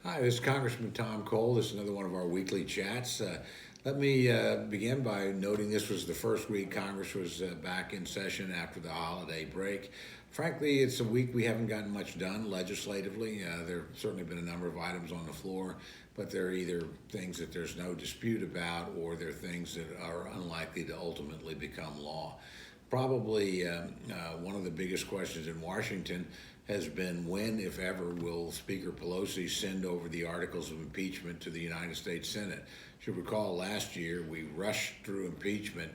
Hi, this is Congressman Tom Cole. This is another one of our weekly chats. Let me begin by noting this was the first week Congress was back in session after the holiday break. Frankly, it's a week we haven't gotten much done legislatively. There have certainly been a number of items on the floor, but they're either things that there's no dispute about or they're things that are unlikely to ultimately become law. Probably one of the biggest questions in Washington has been when, if ever, will Speaker Pelosi send over the articles of impeachment to the United States Senate. As you recall, last year we rushed through impeachment,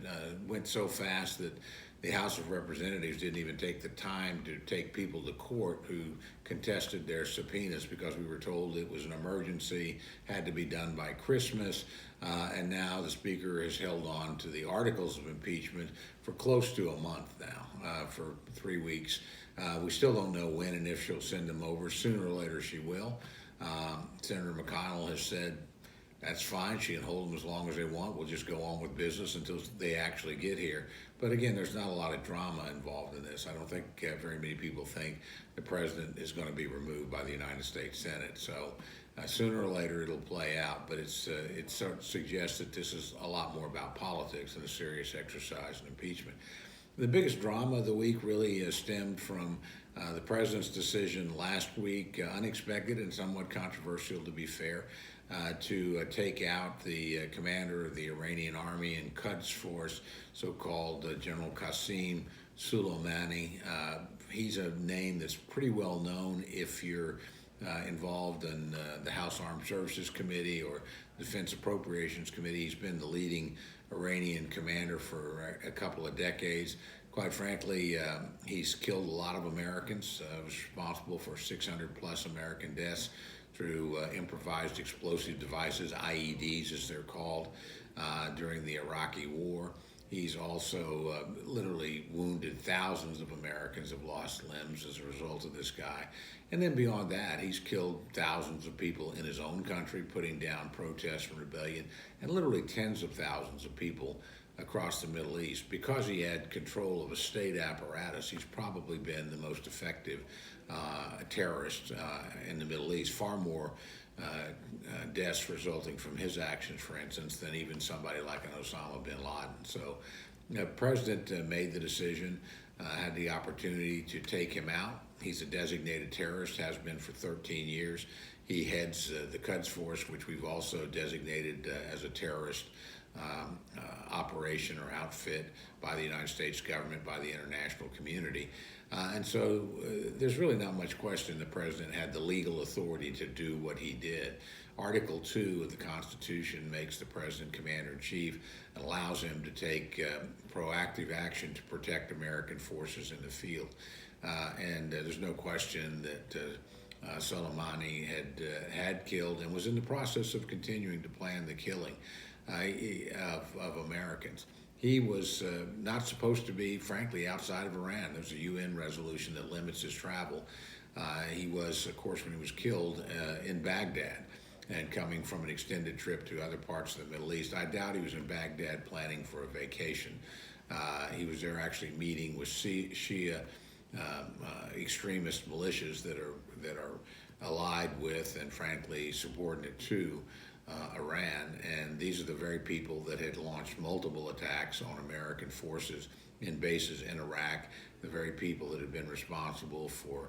went so fast that the House of Representatives didn't even take the time to take people to court who contested their subpoenas because we were told it was an emergency, had to be done by Christmas, and now the Speaker has held on to the articles of impeachment for close to a month now, for 3 weeks. We still don't know when and if she'll send them over. Sooner or later she will. Senator McConnell has said that's fine. She can hold them as long as they want. We'll just go on with business until they actually get here. But again, there's not a lot of drama involved in this. I don't think very many people think the president is going to be removed by the United States Senate. So sooner or later it'll play out. But it sort of suggests that this is a lot more about politics than a serious exercise in impeachment. The biggest drama of the week really stemmed from the president's decision last week, unexpected and somewhat controversial to be fair, to take out the commander of the Iranian army and Quds Force, so-called General Qasem Soleimani. He's a name that's pretty well known if you're involved in the House Armed Services Committee or Defense Appropriations Committee. He's been the leading Iranian commander for a couple of decades. Quite frankly, he's killed a lot of Americans, was responsible for 600 plus American deaths through improvised explosive devices, IEDs as they're called, during the Iraqi war. He's also literally wounded thousands of Americans, have lost limbs as a result of this guy. And then beyond that, he's killed thousands of people in his own country, putting down protests and rebellion, and literally tens of thousands of people across the Middle East. Because he had control of a state apparatus, he's probably been the most effective terrorist in the Middle East. Far more deaths resulting from his actions, for instance, than even somebody like an Osama bin Laden. So the president made the decision, had the opportunity to take him out. He's a designated terrorist, has been for 13 years. He heads the Quds Force, which we've also designated as a terrorist operation or outfit by the United States government, by the international community. And so there's really not much question the president had the legal authority to do what he did. Article 2 of the Constitution makes the president commander-in-chief and allows him to take proactive action to protect American forces in the field. And there's no question that Soleimani had killed and was in the process of continuing to plan the killing of Americans. He was not supposed to be, frankly, outside of Iran. There's a UN resolution that limits his travel. He was, of course, when he was killed in Baghdad and coming from an extended trip to other parts of the Middle East. I doubt he was in Baghdad planning for a vacation. He was there actually meeting with Shia extremist militias that are allied with and, frankly, subordinate to Iran, and these are the very people that had launched multiple attacks on American forces in bases in Iraq, the very people that had been responsible for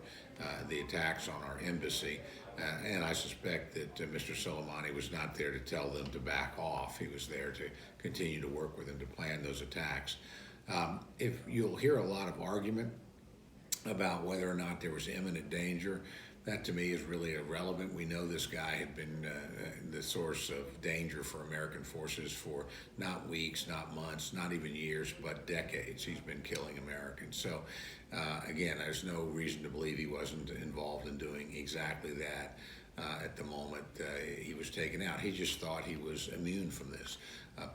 the attacks on our embassy. And I suspect that Mr. Soleimani was not there to tell them to back off. He was there to continue to work with them to plan those attacks. If you'll hear a lot of argument about whether or not there was imminent danger, that to me is really irrelevant. We know this guy had been the source of danger for American forces for not weeks, not months, not even years, but decades. He's been killing Americans. So again, there's no reason to believe he wasn't involved in doing exactly that at the moment he was taken out. He just thought he was immune from this.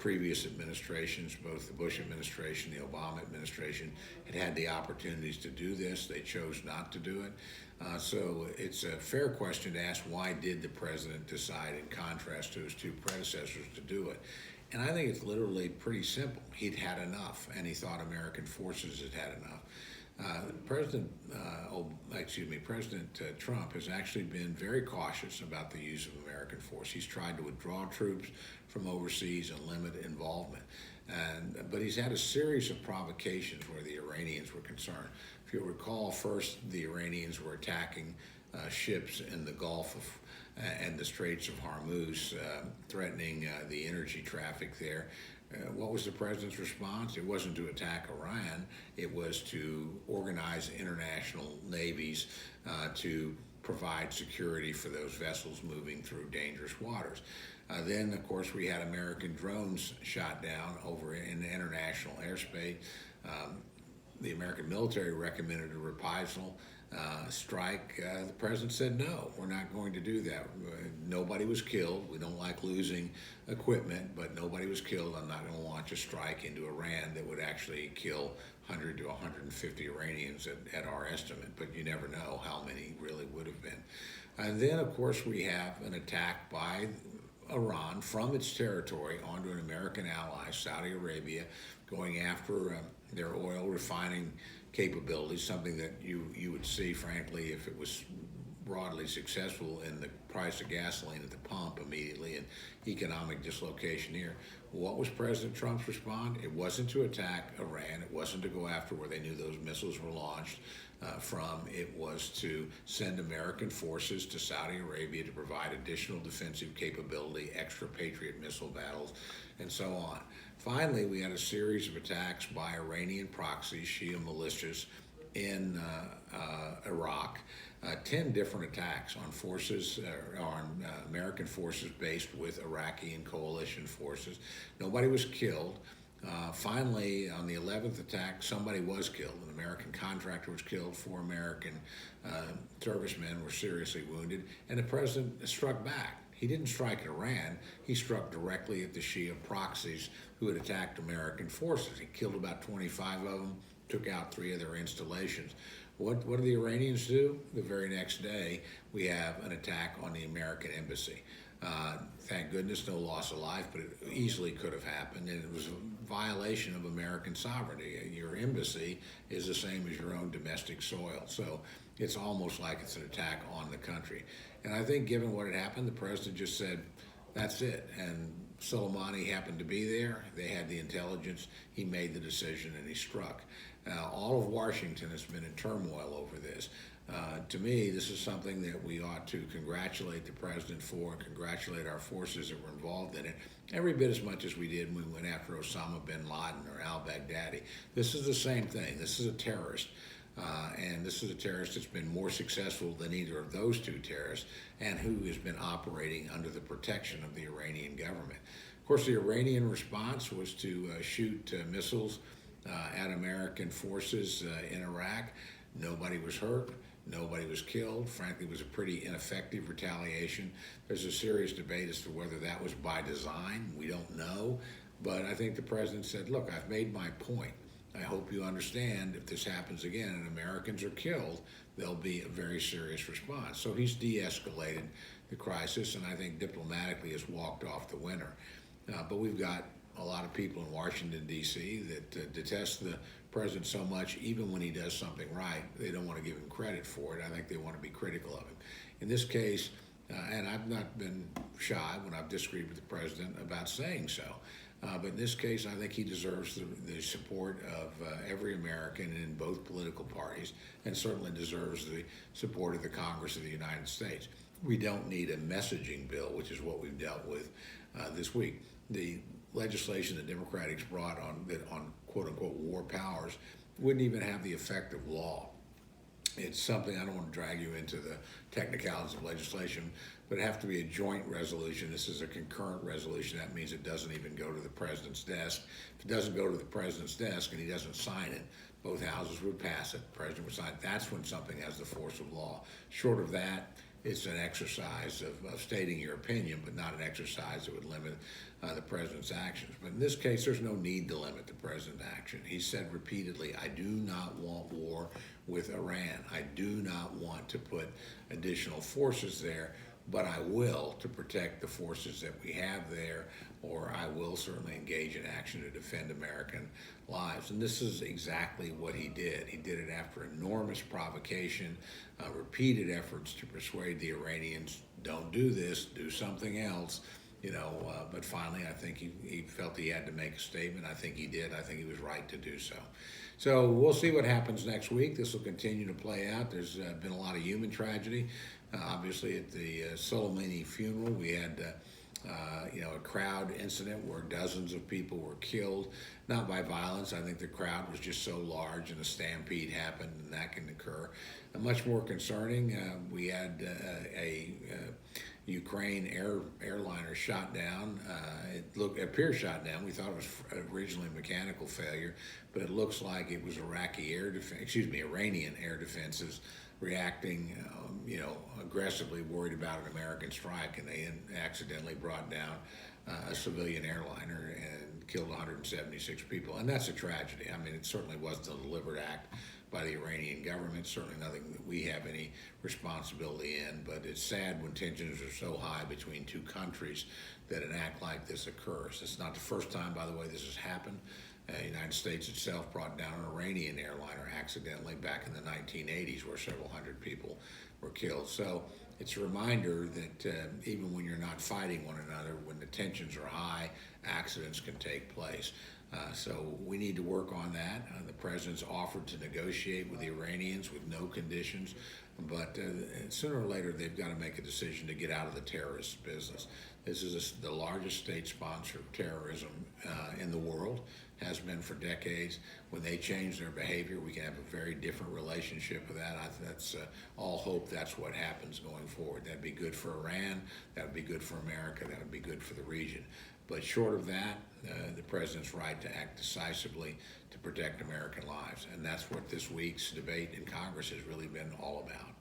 Previous administrations, both the Bush administration, the Obama administration, had the opportunities to do this. They chose not to do it. So it's a fair question to ask, why did the president decide, in contrast to his two predecessors, to do it? And I think it's literally pretty simple. He'd had enough, and he thought American forces had had enough. President Trump has actually been very cautious about the use of American force. He's tried to withdraw troops from overseas and limit involvement. But he's had a series of provocations where the Iranians were concerned. If you'll recall, first the Iranians were attacking ships in the Gulf and the Straits of Hormuz, threatening the energy traffic there. What was the president's response? It wasn't to attack Iran. It was to organize international navies to provide security for those vessels moving through dangerous waters. Then, of course, we had American drones shot down over in international airspace. The American military recommended a reprisal strike. The president said, no, we're not going to do that. Nobody was killed. We don't like losing equipment, but nobody was killed. I'm not going to launch a strike into Iran that would actually kill 100 to 150 Iranians at our estimate, but you never know how many really would have been. And then, of course, we have an attack by Iran from its territory onto an American ally, Saudi Arabia, going after their oil refining capabilities, something that you would see, frankly, if it was broadly successful in the price of gasoline at the pump immediately and economic dislocation here. What was President Trump's response? It wasn't to attack Iran. It wasn't to go after where they knew those missiles were launched from. It was to send American forces to Saudi Arabia to provide additional defensive capability, extra Patriot missile battles, and so on. Finally, we had a series of attacks by Iranian proxies, Shia militias, in Iraq. 10 different attacks on forces, on American forces based with Iraqi and coalition forces. Nobody was killed. Finally, on the 11th attack, somebody was killed. An American contractor was killed. 4 American servicemen were seriously wounded. And the president struck back. He didn't strike at Iran. He struck directly at the Shia proxies who had attacked American forces. He killed about 25 of them, took out 3 of their installations. What do the Iranians do? The very next day, we have an attack on the American embassy. Thank goodness, no loss of life, but it easily could have happened, and it was a violation of American sovereignty. Your embassy is the same as your own domestic soil, so it's almost like it's an attack on the country. And I think given what had happened, the president just said, that's it. And Soleimani happened to be there. They had the intelligence. He made the decision, and he struck. All of Washington has been in turmoil over this. To me, this is something that we ought to congratulate the president for and congratulate our forces that were involved in it, every bit as much as we did when we went after Osama bin Laden or al-Baghdadi. This is the same thing. This is a terrorist. And this is a terrorist that's been more successful than either of those 2 terrorists and who has been operating under the protection of the Iranian government. Of course, the Iranian response was to shoot missiles at American forces in Iraq. Nobody was hurt. Nobody was killed. Frankly, it was a pretty ineffective retaliation. There's a serious debate as to whether that was by design. We don't know. But I think the president said, look, I've made my point. I hope you understand if this happens again and Americans are killed, there'll be a very serious response. So he's de-escalated the crisis, and I think diplomatically has walked off the winner. But we've got a lot of people in Washington, D.C. that detest the president so much, even when he does something right, they don't want to give him credit for it. I think they want to be critical of him. In this case, and I've not been shy when I've disagreed with the president about saying so, but in this case, I think he deserves the support of every American in both political parties, and certainly deserves the support of the Congress of the United States. We don't need a messaging bill, which is what we've dealt with this week. The legislation the Democrats brought on quote-unquote war powers wouldn't even have the effect of law. It's something, I don't want to drag you into the technicalities of legislation, but it'd have to be a joint resolution. This is a concurrent resolution. That means it doesn't even go to the president's desk. If it doesn't go to the president's desk and he doesn't sign it, both houses would pass it. The president would sign it. That's when something has the force of law. Short of that, it's an exercise of stating your opinion, but not an exercise that would limit the president's actions. But in this case, there's no need to limit the president's action. He said repeatedly, I do not want war with Iran. I do not want to put additional forces there. but I will to protect the forces that we have there, or I will certainly engage in action to defend American lives. And this is exactly what he did. He did it after enormous provocation, repeated efforts to persuade the Iranians, don't do this, do something else. But finally, I think he felt he had to make a statement. I think he did. I think he was right to do so. So we'll see what happens next week. This will continue to play out. There's been a lot of human tragedy. Obviously, at the Soleimani funeral, we had a crowd incident where dozens of people were killed, not by violence. I think the crowd was just so large and a stampede happened, and that can occur. Much more concerning, we had a Ukraine airliner shot down. It appeared shot down. We thought it was originally mechanical failure, but it looks like it was Iranian air defenses reacting, aggressively worried about an American strike, and they accidentally brought down a civilian airliner and killed 176 people. And that's a tragedy. I mean, it certainly wasn't a deliberate act by the Iranian government, certainly nothing that we have any responsibility in, but it's sad when tensions are so high between two countries that an act like this occurs. It's not the first time, by the way, this has happened. The United States itself brought down an Iranian airliner accidentally back in the 1980s where several hundred people were killed. So it's a reminder that even when you're not fighting one another, when the tensions are high, accidents can take place. So we need to work on that. The president's offered to negotiate with the Iranians with no conditions, but sooner or later they've got to make a decision to get out of the terrorist business. This is the largest state sponsor of terrorism in the world, has been for decades. When they change their behavior, we can have a very different relationship with that. That's all hope that's what happens going forward. That'd be good for Iran, that would be good for America, that would be good for the region. But short of that, the president's right to act decisively to protect American lives. And that's what this week's debate in Congress has really been all about.